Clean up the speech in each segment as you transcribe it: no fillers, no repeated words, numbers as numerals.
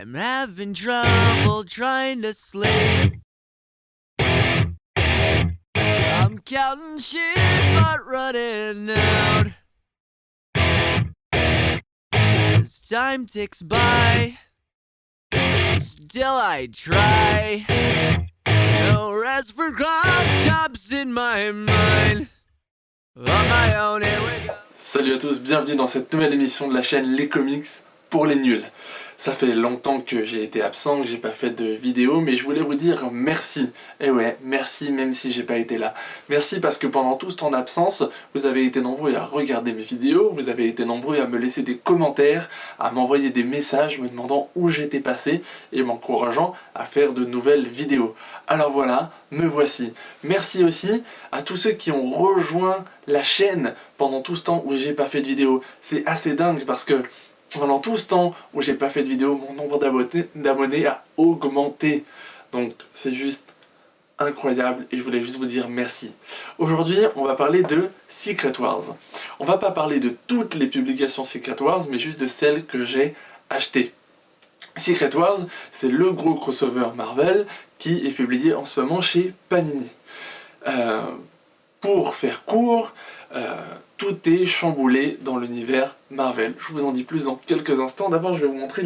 I'm having trouble trying to sleep. I'm counting sheep but running out. As time ticks by, still I try. No rest for cross-tops in my mind. On my own, here we go. Salut à tous, bienvenue dans cette nouvelle émission de la chaîne Les Comics pour les nuls. Ça fait longtemps que j'ai été absent, que j'ai pas fait de vidéo, mais je voulais vous dire merci. Et ouais, merci même si j'ai pas été là. Merci parce que pendant tout ce temps d'absence, vous avez été nombreux à regarder mes vidéos, vous avez été nombreux à me laisser des commentaires, à m'envoyer des messages me demandant où j'étais passé et m'encourageant à faire de nouvelles vidéos. Alors voilà, me voici. Merci aussi à tous ceux qui ont rejoint la chaîne pendant tout ce temps où j'ai pas fait de vidéo. C'est assez dingue parce que pendant tout ce temps où j'ai pas fait de vidéo, mon nombre d'abonnés a augmenté. Donc c'est juste incroyable et je voulais juste vous dire merci. Aujourd'hui, on va parler de Secret Wars. On va pas parler de toutes les publications Secret Wars, mais juste de celles que j'ai achetées. Secret Wars, c'est le gros crossover Marvel qui est publié en ce moment chez Panini. Pour faire court, tout est chamboulé dans l'univers Marvel. Je vous en dis plus dans quelques instants. D'abord, je vais vous montrer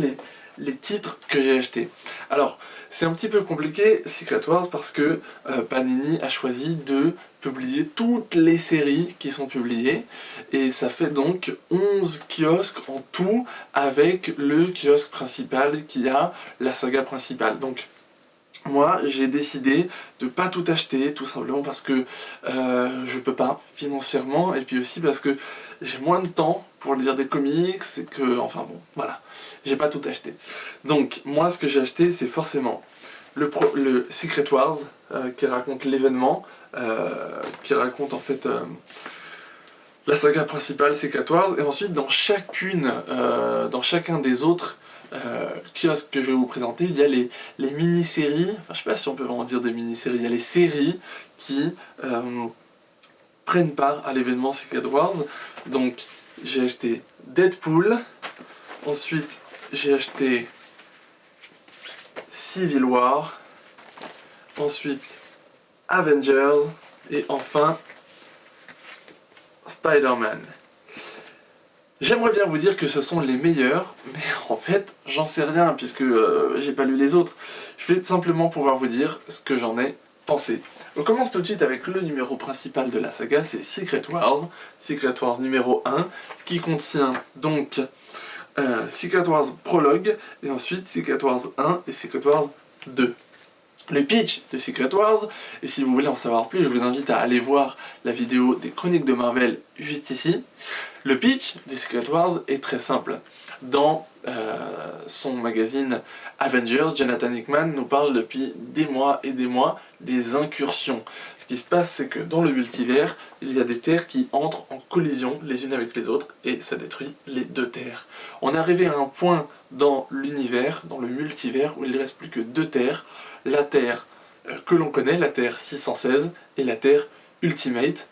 les titres que j'ai achetés. Alors, c'est un petit peu compliqué, Secret Wars, parce que Panini a choisi de publier toutes les séries qui sont publiées, et ça fait donc 11 kiosques en tout, avec le kiosque principal qui a la saga principale. Donc, moi, j'ai décidé de pas tout acheter, tout simplement parce que je peux pas, financièrement, et puis aussi parce que j'ai moins de temps pour lire des comics, et que, enfin bon, voilà, j'ai pas tout acheté. Donc, moi, ce que j'ai acheté, c'est forcément le Secret Wars, qui raconte l'événement, qui raconte en fait la saga principale Secret Wars, et ensuite, dans chacun des autres kiosque que je vais vous présenter, il y a les mini-séries, enfin je sais pas si on peut vraiment dire des mini-séries, il y a les séries qui prennent part à l'événement Secret Wars. Donc j'ai acheté Deadpool, ensuite j'ai acheté Civil War, ensuite Avengers, et enfin Spider-Man. J'aimerais bien vous dire que ce sont les meilleurs, mais en fait, j'en sais rien, puisque j'ai pas lu les autres. Je vais simplement pouvoir vous dire ce que j'en ai pensé. On commence tout de suite avec le numéro principal de la saga, c'est Secret Wars numéro 1, qui contient donc Secret Wars Prologue, et ensuite Secret Wars 1 et Secret Wars 2. Le pitch de Secret Wars, et si vous voulez en savoir plus, je vous invite à aller voir la vidéo des Chroniques de Marvel juste ici. Le pitch de Secret Wars est très simple. Dans son magazine Avengers, Jonathan Hickman nous parle depuis des mois et des mois des incursions. Ce qui se passe, c'est que dans le multivers, il y a des terres qui entrent en collision les unes avec les autres, et ça détruit les deux terres. On est arrivé à un point dans l'univers, dans le multivers, où il ne reste plus que deux terres. La Terre que l'on connaît, la Terre 616, et la Terre Ultimate,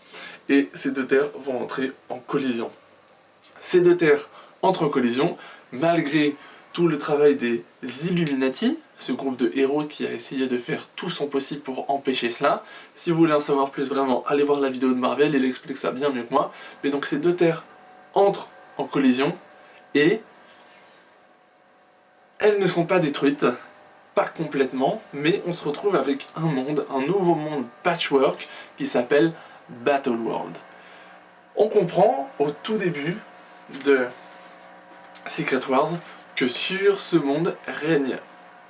et ces deux terres vont entrer en collision. Ces deux terres entrent en collision, malgré tout le travail des Illuminati, ce groupe de héros qui a essayé de faire tout son possible pour empêcher cela. Si vous voulez en savoir plus vraiment, allez voir la vidéo de Marvel, il explique ça bien mieux que moi. Mais donc ces deux terres entrent en collision, et elles ne sont pas détruites, pas complètement, mais on se retrouve avec un monde, un nouveau monde patchwork qui s'appelle Battleworld. On comprend au tout début de Secret Wars que sur ce monde règne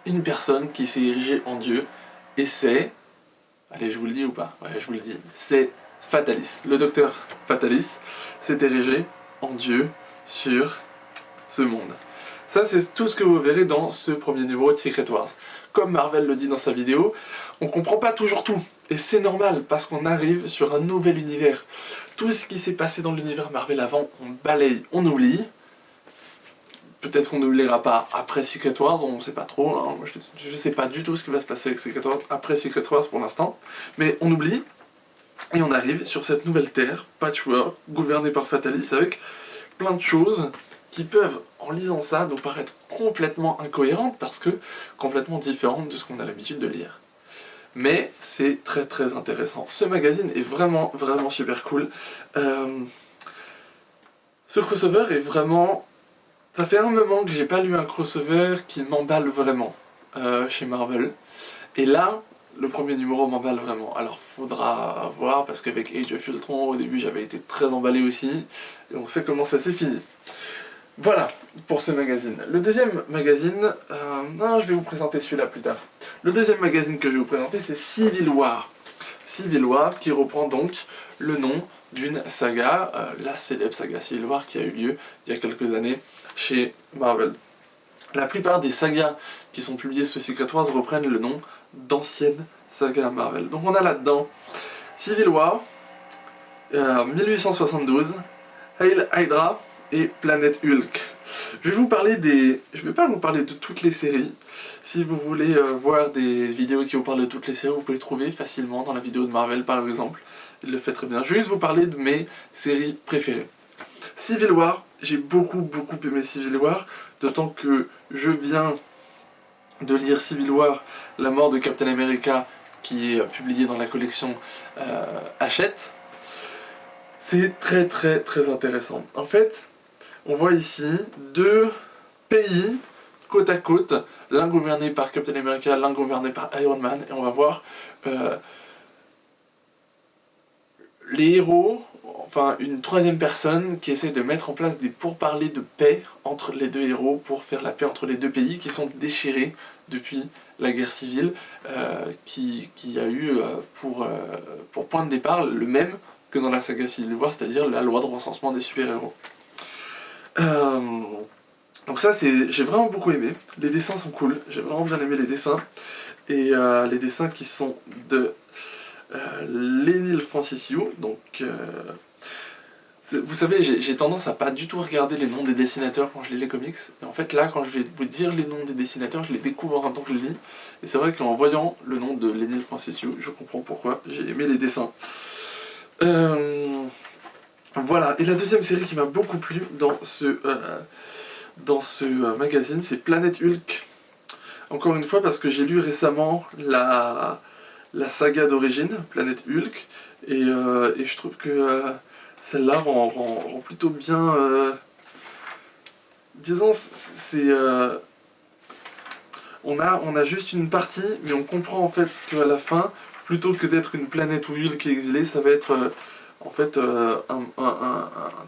une personne qui s'est érigée en Dieu, et c'est... Allez, je vous le dis ou pas? Ouais, je vous le dis. C'est Fatalis. Le docteur Fatalis s'est érigé en Dieu sur ce monde. Ça, c'est tout ce que vous verrez dans ce premier numéro de Secret Wars. Comme Marvel le dit dans sa vidéo, on comprend pas toujours tout. Et c'est normal, parce qu'on arrive sur un nouvel univers. Tout ce qui s'est passé dans l'univers Marvel avant, on balaye, on oublie. Peut-être qu'on n'oubliera pas après Secret Wars, on ne sait pas trop. Hein. Je ne sais pas du tout ce qui va se passer avec Secret Wars après Secret Wars pour l'instant. Mais on oublie, et on arrive sur cette nouvelle terre, patchwork, gouvernée par Fatalis, avec plein de choses qui peuvent en lisant ça, nous paraître complètement incohérente parce que complètement différente de ce qu'on a l'habitude de lire. Mais c'est très très intéressant. Ce magazine est vraiment vraiment super cool. Ce crossover est vraiment... Ça fait un moment que j'ai pas lu un crossover qui m'emballe vraiment chez Marvel. Et là, le premier numéro m'emballe vraiment. Alors faudra voir, parce qu'avec Age of Ultron, au début j'avais été très emballé aussi. Et on sait comment ça s'est fini. Voilà pour ce magazine. Le deuxième magazine, non, je vais vous présenter celui-là plus tard. Le deuxième magazine que je vais vous présenter, c'est Civil War. Civil War qui reprend donc le nom d'une saga, la célèbre saga Civil War qui a eu lieu il y a quelques années chez Marvel. La plupart des sagas qui sont publiées sous Secret Wars reprennent le nom d'anciennes sagas Marvel. Donc on a là-dedans Civil War, 1872, Hail Hydra et Planète Hulk. Je vais pas vous parler de toutes les séries. Si vous voulez voir des vidéos qui vous parlent de toutes les séries, vous pouvez les trouver facilement dans la vidéo de Marvel par exemple. Il le fait très bien. Je vais juste vous parler de mes séries préférées. Civil War, j'ai beaucoup aimé Civil War, d'autant que je viens de lire Civil War, la mort de Captain America, qui est publié dans la collection Hachette. C'est très intéressant. En fait, on voit ici deux pays côte à côte, l'un gouverné par Captain America, l'un gouverné par Iron Man, et on va voir les héros, enfin une troisième personne qui essaie de mettre en place des pourparlers de paix entre les deux héros pour faire la paix entre les deux pays qui sont déchirés depuis la guerre civile qui a eu pour point de départ le même que dans la saga Civil War, c'est-à-dire la loi de recensement des super-héros. Donc ça, j'ai vraiment beaucoup aimé. Les dessins sont cool, j'ai vraiment bien aimé les dessins. Et les dessins qui sont de Leinil Francissiou, donc... vous savez, j'ai tendance à pas du tout regarder les noms des dessinateurs quand je lis les comics. Et en fait là, quand je vais vous dire les noms des dessinateurs, je les découvre en même temps que je les lis. Et c'est vrai qu'en voyant le nom de Leinil Francissiou, je comprends pourquoi j'ai aimé les dessins. Voilà, et la deuxième série qui m'a beaucoup plu dans ce magazine, c'est Planète Hulk. Encore une fois, parce que j'ai lu récemment la saga d'origine, Planète Hulk, et je trouve que celle-là rend plutôt bien... disons, on a juste une partie, mais on comprend en fait qu'à la fin, plutôt que d'être une planète où Hulk est exilé, ça va être en fait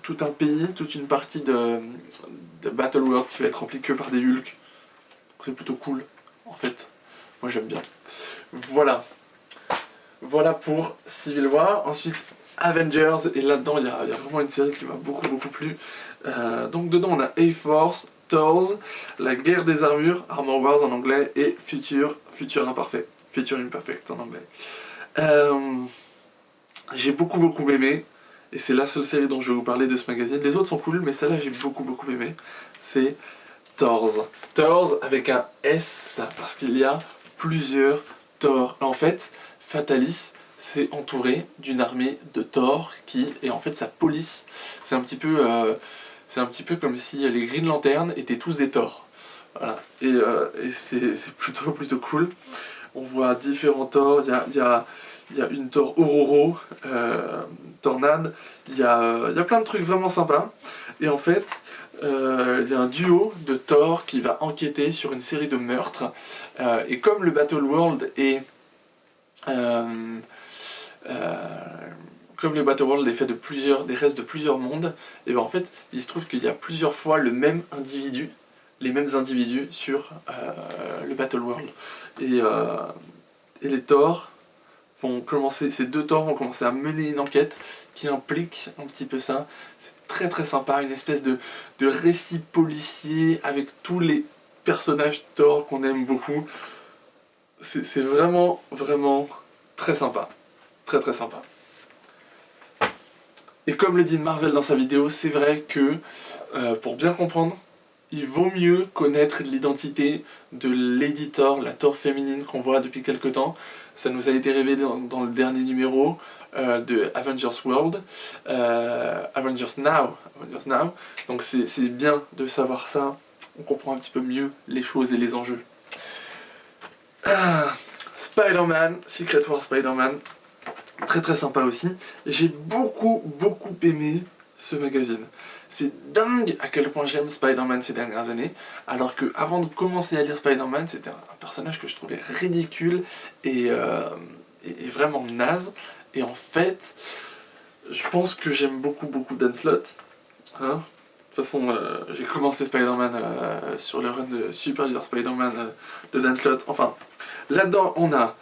tout un pays, toute une partie de Battleworld qui va être remplie que par des Hulk. C'est plutôt cool, en fait. Moi j'aime bien. Voilà. Voilà pour Civil War. Ensuite, Avengers, et là-dedans il y a vraiment une série qui m'a beaucoup plu. Donc dedans on a A-Force, Thors, la guerre des armures, Armor Wars en anglais, et Future Imparfait, Future Imperfect en anglais. J'ai beaucoup aimé, et c'est la seule série dont je vais vous parler de ce magazine. Les autres sont cool, mais celle-là j'ai beaucoup aimé. C'est Thors. Thors avec un S, parce qu'il y a plusieurs Thor. En fait, Fatalis s'est entouré d'une armée de Thor qui est en fait sa police. C'est un petit peu comme si les Green Lantern étaient tous des Thor. Voilà. Et c'est plutôt cool. On voit différents Thor. Il y a une Thor Ororo, Tornade. Il y a plein de trucs vraiment sympas. Et en fait, il y a un duo de Thor qui va enquêter sur une série de meurtres. Et comme le Battle World est... comme le Battle World est fait des restes de plusieurs mondes, et ben en fait, il se trouve qu'il y a plusieurs fois les mêmes individus sur le Battle World. Et les Thor ces deux Thor vont commencer à mener une enquête qui implique un petit peu ça. C'est très sympa, une espèce de récit policier avec tous les personnages Thor qu'on aime beaucoup. C'est vraiment très sympa. Très sympa. Et comme le dit Marvel dans sa vidéo, c'est vrai que pour bien comprendre il vaut mieux connaître l'identité de Lady Thor, la Thor féminine qu'on voit depuis quelque temps. Ça nous a été révélé dans le dernier numéro de Avengers World, Avengers Now. Donc c'est bien de savoir ça, on comprend un petit peu mieux les choses et les enjeux. Spider-Man, Secret Wars Spider-Man, très très sympa aussi. J'ai beaucoup aimé ce magazine. C'est dingue à quel point j'aime Spider-Man ces dernières années, alors que avant de commencer à lire Spider-Man, c'était un personnage que je trouvais ridicule et vraiment naze. Et en fait, je pense que j'aime beaucoup Dan Slott. Hein. De toute façon, j'ai commencé Spider-Man sur le run de Superior Spider-Man de Dan Slott. Enfin, là-dedans, on a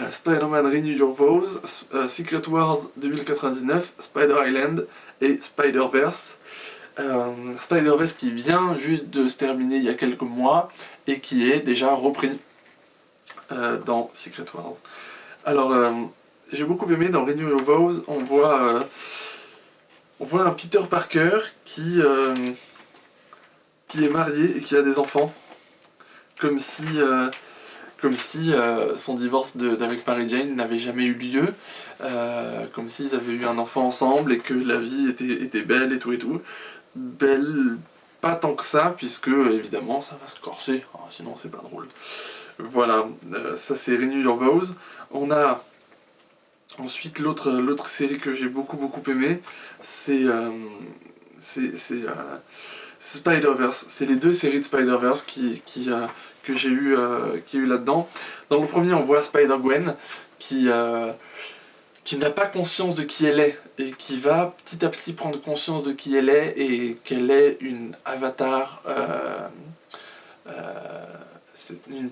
Spider-Man Renew Your Vows, Secret Wars 2099, Spider Island et Spider-Verse. Spider-Verse qui vient juste de se terminer il y a quelques mois et qui est déjà repris dans Secret Wars. Alors, j'ai beaucoup aimé dans Renew Your Vows, on voit un Peter Parker qui est marié et qui a des enfants, comme si son divorce d'avec Mary Jane n'avait jamais eu lieu, comme s'ils avaient eu un enfant ensemble et que la vie était belle et tout. Belle, pas tant que ça, puisque évidemment ça va se corser, sinon c'est pas drôle. Voilà, ça c'est Renew Your Vows. On a ensuite l'autre série que j'ai beaucoup aimé, c'est Spider-Verse. C'est les deux séries de Spider-Verse que j'ai eu là-dedans. Dans le premier, on voit Spider-Gwen qui n'a pas conscience de qui elle est et qui va petit à petit prendre conscience de qui elle est et qu'elle est une avatar, c'est un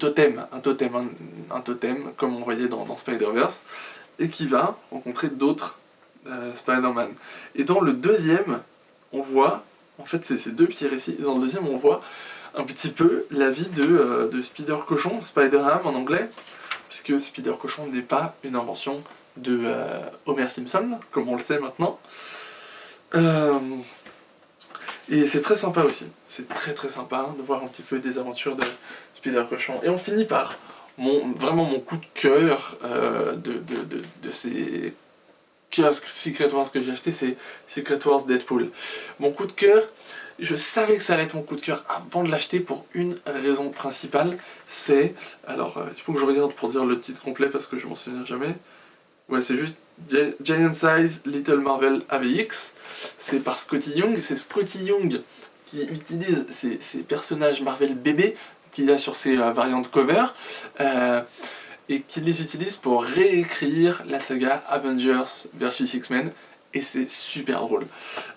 totem comme on voyait dans Spider-Verse, et qui va rencontrer d'autres Spider-Man. Et dans le deuxième, on voit, en fait c'est deux petits récits, et dans le deuxième on voit un petit peu la vie de Spider-Cochon, Spider-Ham en anglais, puisque Spider-Cochon n'est pas une invention de Homer Simpson, comme on le sait maintenant. Et c'est très sympa aussi. C'est très sympa de voir un petit peu des aventures de Spider-Cochon. Et on finit par vraiment mon coup de cœur de ces Secret Wars que j'ai acheté, c'est Secret Wars Deadpool. Mon coup de cœur, je savais que ça allait être mon coup de cœur avant de l'acheter pour une raison principale, c'est... Alors, il faut que je regarde pour dire le titre complet parce que je m'en souviens jamais. Ouais, c'est juste Giant Size Little Marvel AVX. C'est par Scotty Young. C'est Scotty Young qui utilise ces personnages Marvel bébés qu'il y a sur ses variantes cover et qui les utilise pour réécrire la saga Avengers vs X-Men. Et c'est super drôle.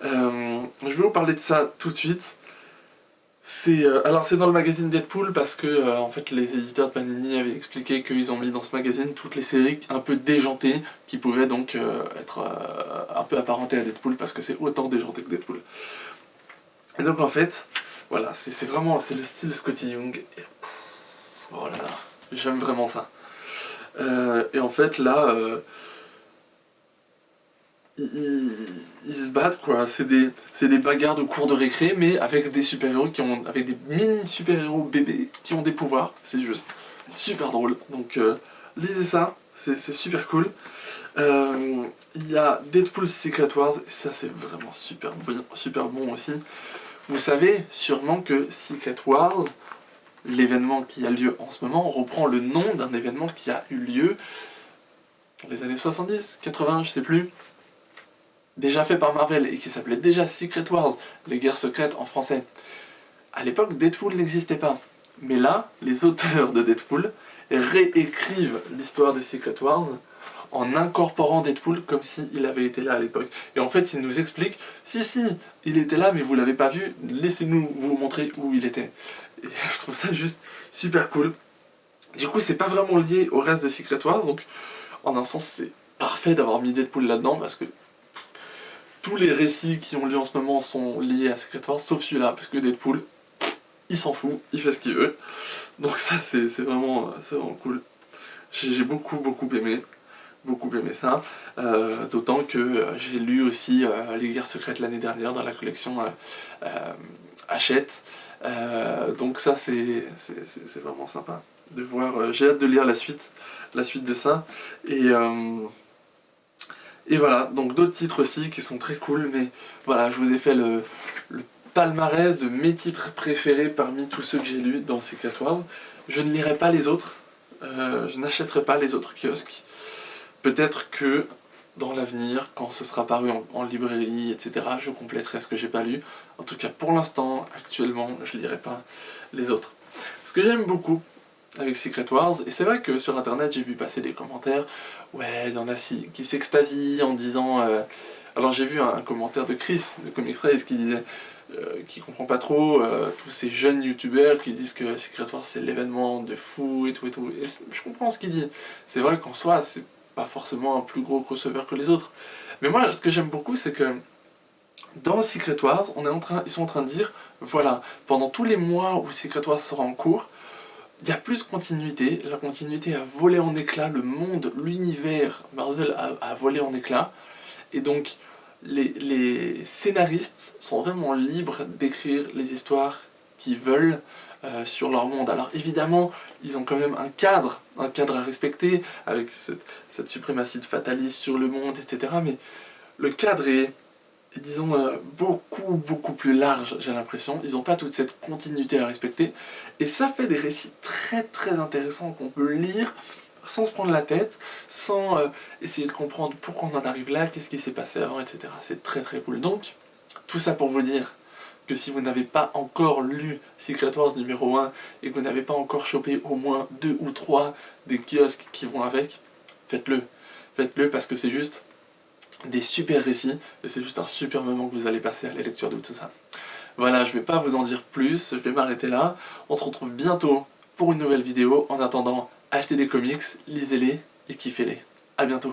Je vais vous parler de ça tout de suite. Alors c'est dans le magazine Deadpool parce que en fait les éditeurs de Panini avaient expliqué qu'ils ont mis dans ce magazine toutes les séries un peu déjantées qui pouvaient donc être un peu apparentées à Deadpool parce que c'est autant déjanté que Deadpool. Et donc en fait, voilà, c'est le style Scotty Young. Et, oh là là, j'aime vraiment ça. Et en fait là, ils se battent quoi, c'est des bagarres de cours de récré mais avec des super-héros avec des mini super-héros bébés qui ont des pouvoirs, c'est juste super drôle, donc lisez ça, c'est super cool. Il y a Deadpool Secret Wars, et ça c'est vraiment super bon aussi. Vous savez sûrement que Secret Wars, l'événement qui a lieu en ce moment, reprend le nom d'un événement qui a eu lieu dans les années 70, 80, je sais plus, déjà fait par Marvel et qui s'appelait déjà Secret Wars, les guerres secrètes en français. À l'époque, Deadpool n'existait pas. Mais là, les auteurs de Deadpool réécrivent l'histoire de Secret Wars en incorporant Deadpool comme s'il avait été là à l'époque. Et en fait, ils nous expliquent, si, il était là, mais vous l'avez pas vu, laissez-nous vous montrer où il était. Et je trouve ça juste super cool. Du coup, c'est pas vraiment lié au reste de Secret Wars, donc en un sens, c'est parfait d'avoir mis Deadpool là-dedans, parce que tous les récits qui ont lieu en ce moment sont liés à Secret Wars, sauf celui-là, parce que Deadpool, il s'en fout, il fait ce qu'il veut. Donc ça, c'est vraiment cool. J'ai beaucoup aimé ça. D'autant que j'ai lu aussi Les Guerres Secrètes l'année dernière dans la collection achète. Donc ça c'est vraiment sympa de voir, j'ai hâte de lire la suite de ça. Et voilà, donc d'autres titres aussi qui sont très cool, mais voilà, je vous ai fait le palmarès de mes titres préférés parmi tous ceux que j'ai lus dans Secret Wars. Je ne lirai pas les autres, je n'achèterai pas les autres kiosques. Peut-être que dans l'avenir, quand ce sera paru en librairie, etc., je compléterai ce que j'ai pas lu. En tout cas, pour l'instant, actuellement, je lirai pas les autres. Ce que j'aime beaucoup avec Secret Wars, et c'est vrai que sur internet j'ai vu passer des commentaires, ouais, il y en a qui s'extasient en disant... Alors j'ai vu un commentaire de Chris, de Comic Race, qui disait qui comprend pas trop tous ces jeunes youtubeurs qui disent que Secret Wars c'est l'événement de fou et tout et tout. Et je comprends ce qu'il dit. C'est vrai qu'en soi, c'est pas forcément un plus gros crossover que les autres. Mais moi, ce que j'aime beaucoup, c'est que dans Secret Wars, ils sont en train de dire, voilà, pendant tous les mois où Secret Wars sera en cours, il y a plus de continuité, la continuité a volé en éclats, le monde, l'univers Marvel a volé en éclats, et donc les scénaristes sont vraiment libres d'écrire les histoires qu'ils veulent sur leur monde. Alors évidemment, ils ont quand même un cadre à respecter, avec cette suprématie de fataliste sur le monde, etc. Mais le cadre est disons, beaucoup plus large, j'ai l'impression. Ils n'ont pas toute cette continuité à respecter. Et ça fait des récits très intéressants qu'on peut lire sans se prendre la tête, sans essayer de comprendre pourquoi on en arrive là, qu'est-ce qui s'est passé avant, etc. C'est très cool. Donc, tout ça pour vous dire que si vous n'avez pas encore lu Secret Wars numéro 1 et que vous n'avez pas encore chopé au moins 2 ou 3 des kiosques qui vont avec, faites-le. Faites-le parce que c'est juste des super récits, et c'est juste un super moment que vous allez passer à la lecture de tout ça. Voilà, je vais pas vous en dire plus, je vais m'arrêter là. On se retrouve bientôt pour une nouvelle vidéo. En attendant, achetez des comics, lisez-les et kiffez-les. A bientôt.